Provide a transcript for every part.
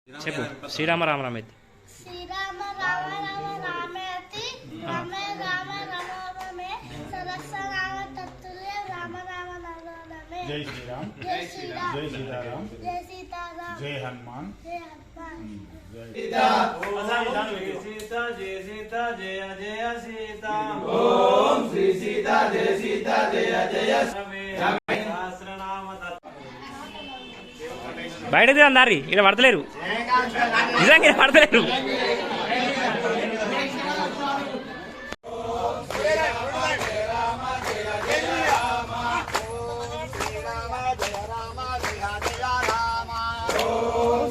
చెప్పు. శ్రీరామ రామ రామేతి. శ్రీరామ రామ రామ రామేతి రమే రామ రమే సరసనామ తత్తుల్య రామ రామ నమోనమే. జై శ్రీరామ్. జై శ్రీరామ్. జై సీతారాం. జై సీతారాం. జై హనుమాన్. జై హనుమాన్. జై సీతా జయ సీతా జయ జయ సీతా. ఓం శ్రీ సీతా జయ సీతా జయ జయ సహస్రనామ బయటది అన్నారి ఇక్కడ పడతలేరు, నిజంగా ఇక్కడ పడతలేరు.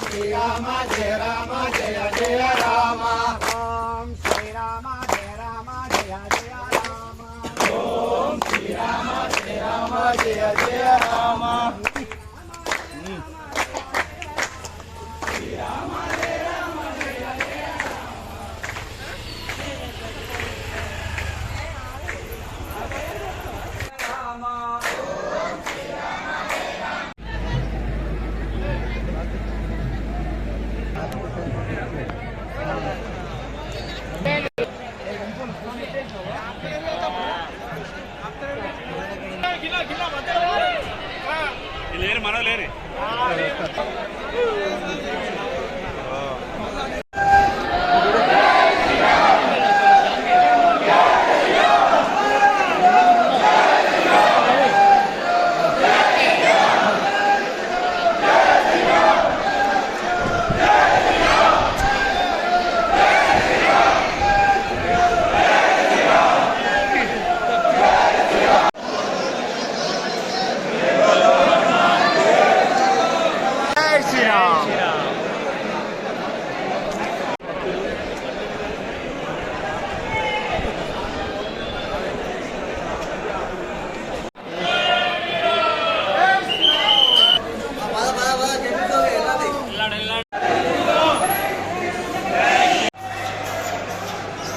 శ్రీరామ జయ రామ జయ జయ రామ. ఓం శ్రీరామ జయ రామ జయ జయ రామ. ఓం శ్రీరామ జయ రామ జయ జయ రామ. లేరు మనో లేరు.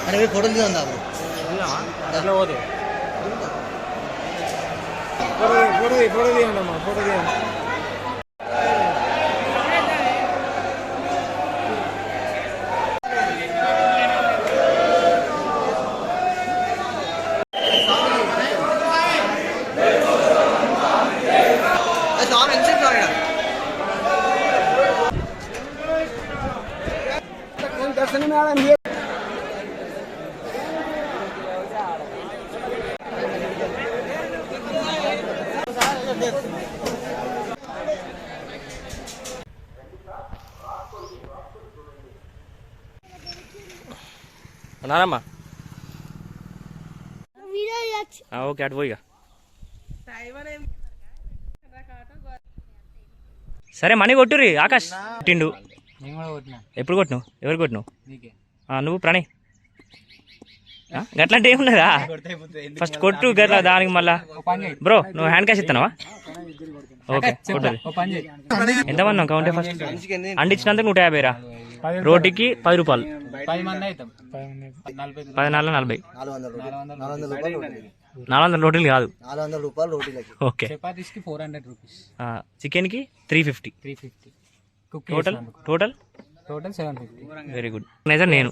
अरे फोटो दिया ना అట్లా పోదు. ఫోటో తీయండి అమ్మా, ఫోటో తీయండి. स्वामी इंसिप दर्शन में आना నానమ్మా వీడియో చేయొచ్చు. ఓకే అటు పోయిగా. సరే మనీ కొట్టుర్రి. ఆకాష్ కొట్టిండు. ఎప్పుడు కొట్టినావు? ఎవరు కొట్టినావు? నువ్వు ప్రణయ్ గట్లాంటి ఏమున్నదా? ఫస్ట్ కొట్టు గట్లా, దానికి మళ్ళా బ్రో నువ్వు హ్యాండ్ క్యాష్ ఇస్తున్నావా? ఓకే కొట్టాలి. ఎంతమంది కౌంటే ఫస్ట్ అండిచ్చినందుకు 150 రా. రోటీకి 10 రూపాయలు. 10 4 40 400 రోటీలు కాదు, 400 రూపాయలు రోటీలకి. ఓకే. చపాతీస్కి 400 రూపీస్, చికెన్కి 350. 350 టోటల్ 750. Very good. నైజర్ నేను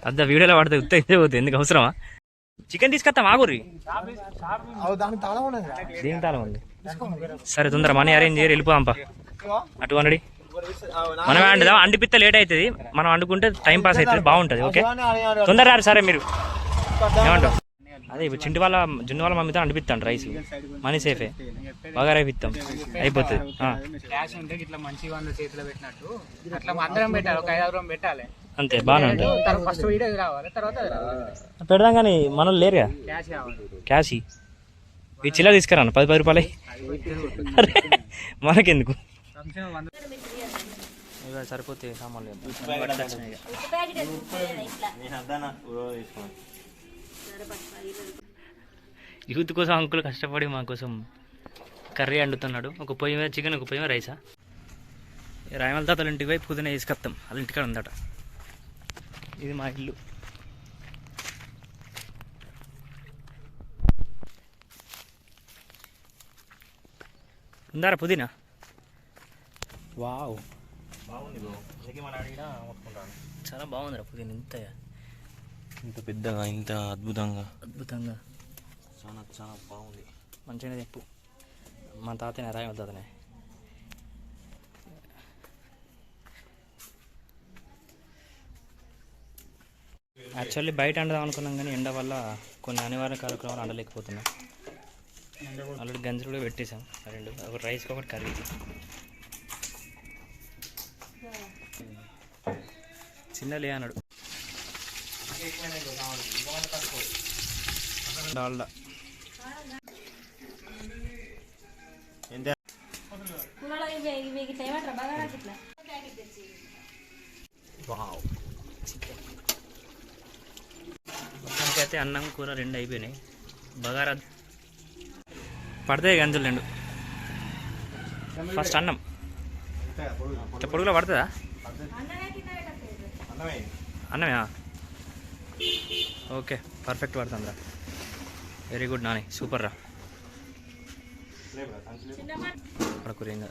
అద్ద వీడియోలో పడితే ఉత్తే పోతుంది, ఎందుకు అవసరమా? చికెన్ తీసుకొస్తాం ఆగుర్రి. దీని తాళం ఉంది. సరే తొందర మనీ అరేంజ్ చేయరు, వెళ్ళిపోదాంపా. 200 మనమే వండుదాం. అండిపిస్తే లేట్ అవుతుంది, మనం వండుకుంటే టైం పాస్ అవుతుంది, బాగుంటుంది. ఓకే తొందర రారు. సరే మీరు ఏమంటావు? అదే ఇప్పుడు జున్ను వాళ్ళ మమ్మీతో అండిపిస్తాను రైస్. మనీ సేఫే, బాగా రైపిస్తాం, అయిపోతుంది. క్యాష్ ఉంటే ఇట్లా మంచిగా చేతిలో పెట్టినట్టు అట్లా అందరం పెట్టాలి, ఒక 5-6 పెట్టాలి అంతే, బాగానే ఉంటుంది. ఫస్ట్ వీడియో రావాలి, తర్వాత పెడదాం కానీ మనం లేరుగా. క్యాష్ కావాలి. క్యాష్ ఈ చిల్లర తీసుకురాను 10 రూపాయలు. మనకెందుకు? సరిపోతే సామాన్లు యూత్ కోసం అంకుల్ కష్టపడి మా కోసం కర్రీ వండుతున్నాడు. ఒక పొయ్యి మీద చికెన్, ఒక పొయ్యి మీద రైసా. రాయమల తాతల ఇంటికి పోయి పుదీనా తీసుకొస్తాం, వాళ్ళ ఇంటికాడ ఉందట. ఇది మా ఇల్లు. ఉందారా పుదీనా? వావ్, బాగుంది బ్రో. అందుకే మన అడిగినా మొత్తుకుంటాను. చాలా బాగుంది రా పుదీనా. ఇంత పెద్దగా, ఇంత అద్భుతంగా, అద్భుతంగా చాలా చాలా బాగుంది. మంచిగా చెప్పు. మా తాతయ్య రాయి వద్దనే. యాక్చువల్లీ బయట వండుదాం అనుకున్నాం కానీ ఎండ వల్ల కొన్ని అనివార్య కార్యక్రమాలు వండలేకపోతున్నాం. ఆల్రెడీ గంజలు కూడా పెట్టేసాం రెండు, ఒకటి రైస్కి ఒకటి కర్రీ. చిన్న లే అన్నాడు. డాల్డా మొత్తానికైతే అన్నం కూర రెండు అయిపోయినాయి. బగారా పడతాయి గంజులు రెండు. ఫస్ట్ అన్నం పొడుగులో పడుతుందా? అన్నమే. ఓకే, పర్ఫెక్ట్ పడుతుందిరా. వెరీ గుడ్ నాని, సూపర్ రా. పడకూరేంగా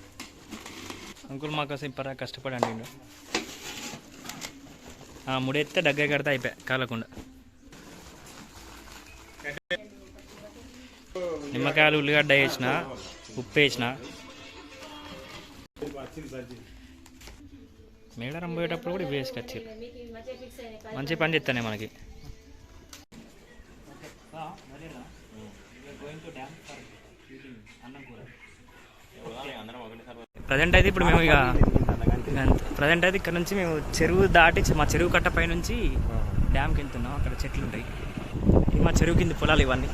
అంకుల్ మాకోసం ఇప్పరా కష్టపడి అండి. ముడెత్తే దగ్గర కడితే అయిపోయా కాలకుండా. నిమ్మకాయలు ఉల్లిగడ్డ వేసిన, ఉప్పు వేసిన. మేడారం పోయేటప్పుడు కూడా వేసుకొచ్చి మంచి పని చేస్తానే మనకి. ప్రజెంట్ అయితే ఇప్పుడు మేము ఇక ప్రజెంట్ అయితే ఇక్కడ నుంచి మేము చెరువు దాటి మా చెరువు కట్ట పై నుంచి డ్యామ్కి వెళ్తున్నాం. అక్కడ చెట్లు ఉంటాయి. ఇది మా చెరువు కింది పొలాలు ఇవన్నీ.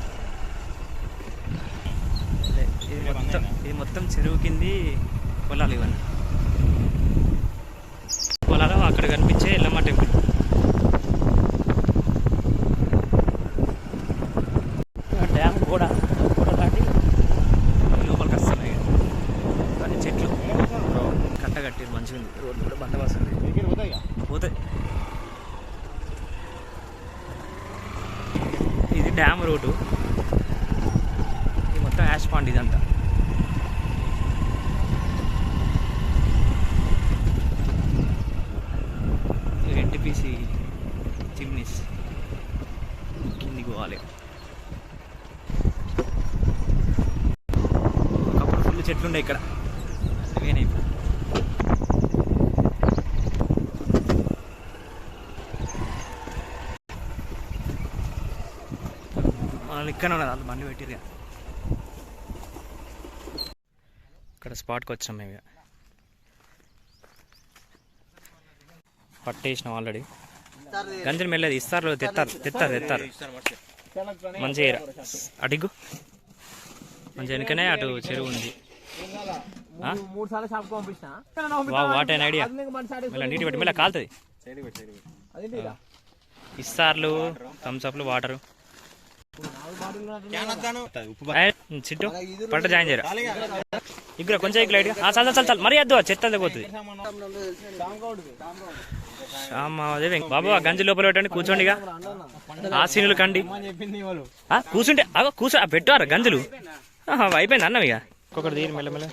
ఇది మొత్తం చెరువు కింది పొలాలు ఇవన్నీ. పొలాలు అక్కడ కనిపించే ఎల్లమ్మ టెంపుల్. డ్యామ్ కూడా దాటి లోపలికి వస్తున్నాయి. కానీ చెట్లు కట్ట కట్టారు, మంచిగా ఉంది. రోడ్డు కూడా బందోబస్తు పోతాయి. ఇది డ్యామ్ రోడ్డు. ఇది మొత్తం యాష్ పాండ్ ఇదంతా. ఎన్టీపీసీ చిమ్నీస్ కిందికి పోవాలి. ఒకప్పుడు ఫుల్ చెట్లు ఉండే ఇక్కడ, ఇవేనైపు. వాళ్ళు ఇక్కడ ఉన్నది, వాళ్ళు బండి పెట్టిరుగా. ఇక్కడ స్పాట్కి వచ్చాం మేము. ఇక పట్టేసినాం ఆల్రెడీ. గంజలు మెల్లది ఇస్తారు, తెత్తారు మంచిగా. అడిగు మంచి వెనుకనే అటు చెరువు ఉంది. What an idea. మళ్ళీ నీటి పెట్టి మళ్ళీ కాలుతుంది. ఇస్తార్లు, థమ్స్అప్లు, వాటరు. చిట్టు పట్ట జాయిన్ చేయరా ఇక్కడ కొంచెం ఇక్కడ లైట్గా. చాలు చాలు చాలు, మరీ వద్దు, చెత్త పోతుంది. అదే బాబు, ఆ గంజి లోపల పెట్టండి, కూర్చోండిగా. ఆ సీనులు కండి కూర్చుంటే కూర్చో పెట్టారు గంజులు. అయిపోయింది అన్నం. ఇక ఒక్కొక్కటి తీరు మెల్లమెల్ల.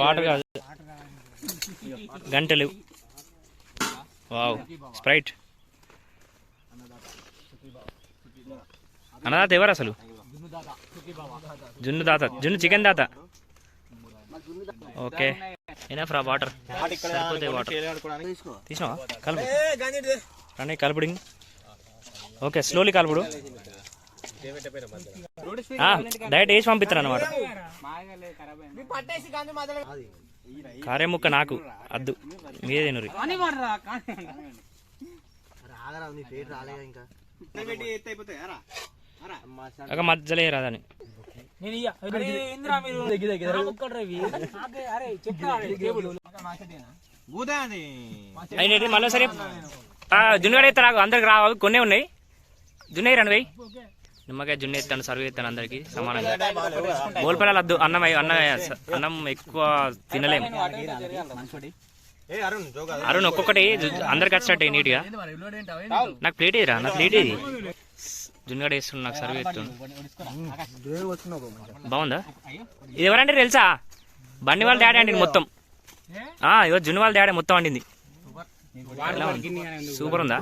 వాటర్ కాదు, గంటలు. Wow, Sprite. అన్నదాత ఎవరు అసలు? జున్ను దాత, జున్ను చికెన్ దాత. ఓకే, ఎనఫ్ రా వాటర్, సరిపోతాయి వాటర్. తీసినావా? కలుపు రండి, కలుపుడి. ఓకే, స్లోలీ కలుపుడు. డైరెక్ట్ వేసి పంపిస్తాను అన్నమాట. కారే ముక్క నాకు అద్దు, మీరే తినరు. ఒక మధ్యలో రాదని మళ్ళీ సరే. జున్ను ఎత్తా రాకు, అందరికి రావు, కొన్నే ఉన్నాయి. జున్ను రండి పోయి. నిమ్మకాయ జున్ను ఎత్తాను, సర్వ్ ఎత్తాను అందరికి సమానంగా. బోల్పల్లాలు వద్దు, అన్నం ఎక్కువ తినలేము. అరుణ్ ఒక్కొక్కటి అందరికి వచ్చేటట్టు నీట్గా. నాకు ప్లేట్ ఏదిరా, నా ప్లేట్ ఏది? జున్నుగడ వేస్తున్నాడు, నాకు సర్వ్ ఎత్తాను. బాగుందా? ఇది ఎవరంటే తెలుసా? బండి వాళ్ళ డాడీ అండి మొత్తం. ఇగో జున్ను వాళ్ళ డాడీ మొత్తం వండింది. సూపర్ ఉందా?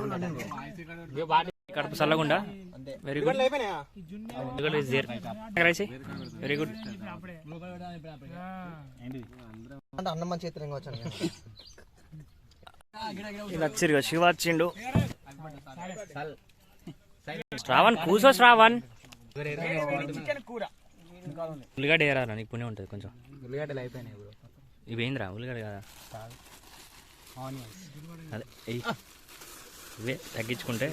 కడుపు చల్లగుండా. Very good, very good. అంటే అన్నం మంచి చేతులు వచ్చాను. ఇది వచ్చిరు శివ వచ్చిండు. శ్రావణ్ కూసో శ్రావణ్. ఉల్లిగడ్డ ఏరా నీకు పుణ్యం ఉంటుంది కొంచెం. ఉల్లిగడ్డలు అయిపోయినాయి బ్రో. ఇవి ఏందిరా ఉల్లిగడ్డ కదా? అదే ఇవే తగ్గించుకుంటే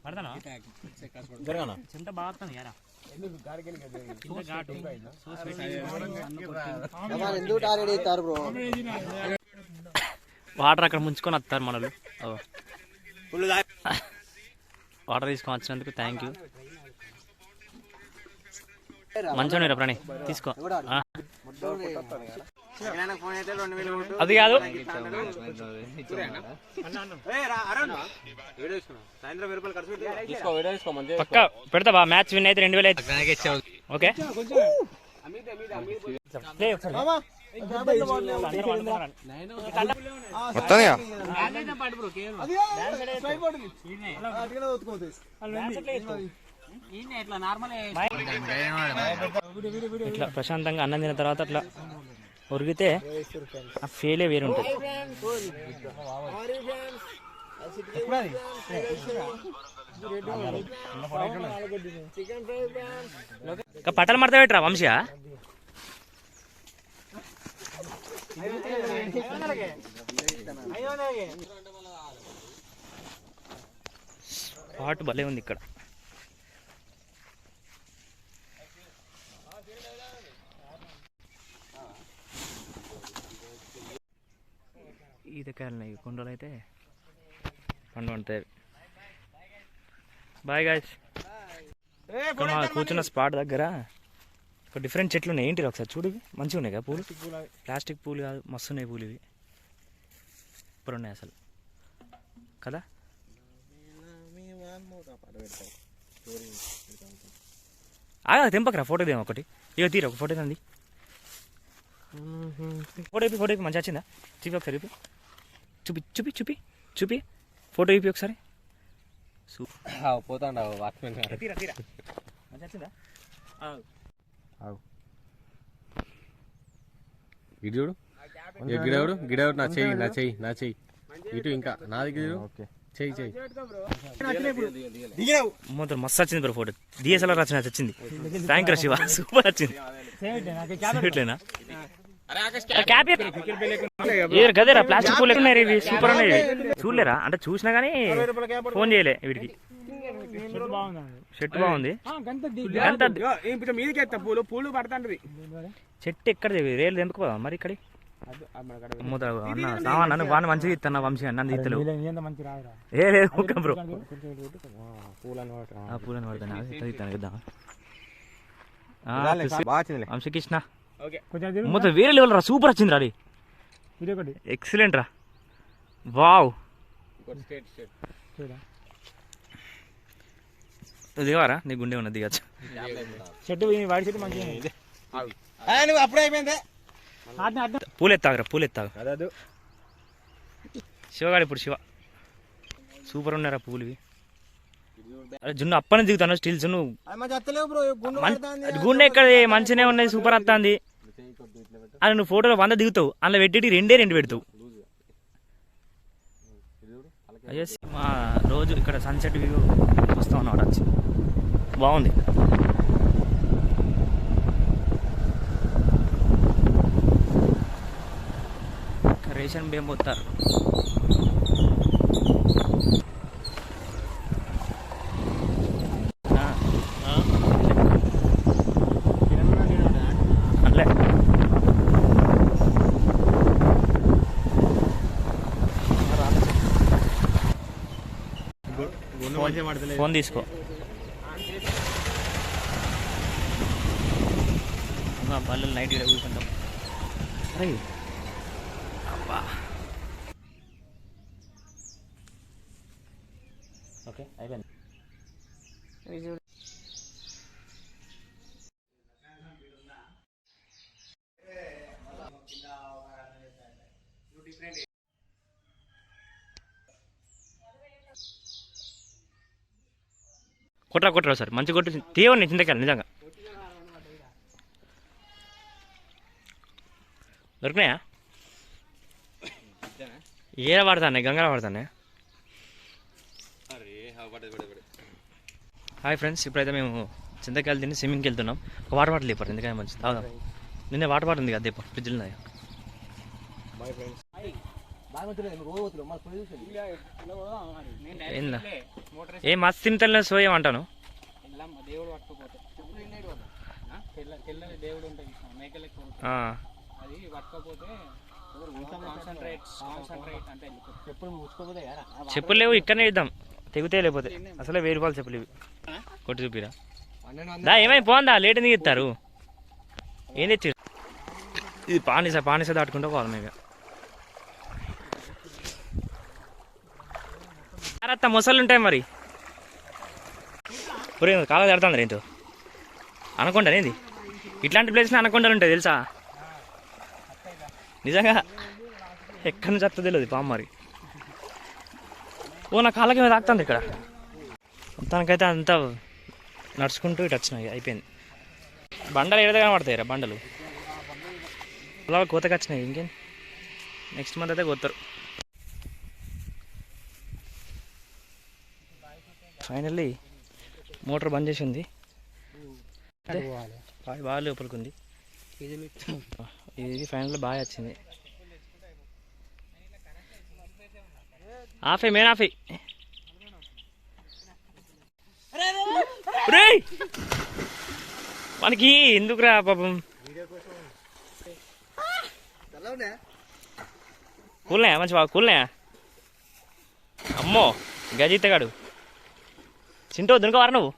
పడతానా చింత బాగా ఎందుకు టార్గెట్ చేస్తారు బ్రో? వాటర్ అక్కడ ముంచుకొని వస్తారు మనలు. వాటర్ తీసుకొని వచ్చినందుకు థ్యాంక్ యూ. మంచిగా ఉన్నారా ప్రాణి? తీసుకో. అది కాదు పక్క పెడతావా? మ్యాచ్ విన్ అయితే 2000 అయితే ఓకే. ఇట్లా ప్రశాంతంగా అన్నం తిన్న తర్వాత అట్లా ఉరిగితే ఆ ఫీలే వేరుంటుంది. పట్టలు మడత పెట్టరా వంశీయా? స్పాట్ భలే ఉంది ఇక్కడ. ఈతకాయలు కొండలు అయితే పండు ఉంటాయి. Bye guys. కూర్చున్న స్పాట్ దగ్గర ఒక డిఫరెంట్ చెట్లు ఉన్నాయి. ఏంటి ఒకసారి చూడు, మంచిగా ఉన్నాయి కదా పూలు. ప్లాస్టిక్ పూలు కాదు, మస్తు ఉన్నాయి పూలు. ఇవి ఇప్పుడు ఉన్నాయి అసలు కదా. తెంపకరా ఫోటో దేమో ఒకటి. ఇక తీరా ఒక ఫోటో తంది. ఫోటో ఇప్పి మంచిగా వచ్చిందా? చూపి ఒకసారి ఇప్పి. చూపి చూపి చూపి చూపి ఫోటో ఇప్పి ఒకసారి. పోతాండా తీరా తీరా మంచిగా వచ్చిందా? గిడోడు గిడోడు గిడోడు నా చెయ్యి ఇటు ఇంకా నా దగ్గర చెయ్యి మొత్తం మస్తు వచ్చింది బ్రో ఫోటో. డిఎస్ఎల్ఆర్ వచ్చింది. థ్యాంక్ యూ శివ, సూపర్ వచ్చింది. గదేరా ప్లాస్టిక్ పూలు ఉన్నాయి ఇవి, సూపర్ ఉన్నాయి. చూడలేరా? అంటే చూసినా కానీ ఫోన్ చేయలే వీడికి. చెట్టు బాగుంది. చెట్టు ఎక్కడ రేలు ఎందుకు పోదా మరి? ఇక్కడ అన్న సామాన్ నన్ను బాగా మంచిగా ఇస్తాను వంశీ. నన్ను ఇస్తలేవు. ఏ లేదు బ్రో, పూలను పడతాను కదా వంశకృష్ణ. మొత్తం వేరే లెవెల్ రా, సూపర్ వచ్చింది రా. ఎక్సలెంట్ రా, వావ్. దిగవారా? నీ గుండె ఉన్నది, దిగచ్చు. చెట్టు వాడి చెట్టు మంచిగా అప్పుడే అయిపోయింది. పూలెత్తాగరా, పూలెత్తాగు. శివగాడు ఇప్పుడు శివ సూపర్ ఉన్నారా పూలు ఇవి. అరే జున్ను అప్పని దిగుతాను స్టిల్ జున్ను గుండె ఎక్కడ మంచిగానే ఉన్నాయి, సూపర్ వస్తుంది. అది నువ్వు ఫోటోలో 100 దిగుతావు, అందులో పెట్టి 2 పెడతావు. మా రోజు ఇక్కడ సన్సెట్ వ్యూ చూస్తా ఉన్నాడు వచ్చి, బాగుంది. రేషన్ బియ్యం పోతారు. అట్లే ఫోన్ తీసుకో. పల్లెలు నైట్ ఇక్కడ కూర్చుంటాం. అరే అబ్బా, ఓకే అయిపోయింది. కొట్టరా సార్ మంచి కొట్టు తీయవండి చింతకాయలు నిజంగా దొరికినాయా ఏరా పడతానే గంగరా పడతానే హాయ్ ఫ్రెండ్స్ ఇప్పుడైతే మేము చింతకాయలు తిని స్విమ్మింగ్కి వెళ్తున్నాం ఒక వాటర్ బాటిల్ ఇవ్వరు ఎందుకని మంచిది తాగుదాం నిన్నే వాటర్ బాటిల్ ఉంది కదా దీపం ఫ్రిడ్జ్లో ఉన్నాయి ఏందా ఏ మస్తు తింటలే సోయం అంటాను దేవుడు పట్టుకోపోతే తెల్లని దేవుడు ఉంటుంది మేకలెక్క అది పట్టుకోపోతే కాన్సన్ట్రేట్ అంటే చెప్పులు లేవు ఇక్కడనే ఇద్దాం తెగితే లేకపోతే అసలే 1000 రూపాయలు చెప్పులు ఇవి కొట్టి చూపిరా దా ఏమైనా పోందా లేట్ ఎందుకు ఇస్తారు ఏం తెచ్చి ఇది పానిసా దాటుకుంటూ పోవాలి మేము జాగ్రత్త మొసళ్ళు ఉంటాయి మరి ఒరే కాళ్ళ జరుగుతుంది ఏంటో అనకుండా ఏంది ఇట్లాంటి ప్లేస్లో అనకొండలు ఉంటాయి తెలుసా నిజంగా ఎక్కడి నుంచి వస్తుందో తెలియదు పాము మరి ఓ నా కాళ్ళకి మీద తాకుతుంది ఇక్కడ మొత్తానికైతే అంతా నడుచుకుంటూ ఇటు వచ్చినాయి అయిపోయింది బండలు ఏదైనా కనబడతాయి రా బండలు అలా కోతకి వచ్చినాయి ఇంకేం నెక్స్ట్ మంత్ అయితే కోతారు ఫైనల్లీ మోటార్ బంద్ చేసి ఉంది బాగా లోపలికి ఉంది ఇది ఫైనల్ బాగా వచ్చింది ఆఫే మెయిన్ ఆఫే మనకి ఎందుకురా పాపం కూల్నాయా మంచి బాగా కూల్నాయా అమ్మో గజీతగాడు చింటూ దునుక వారా నువ్వు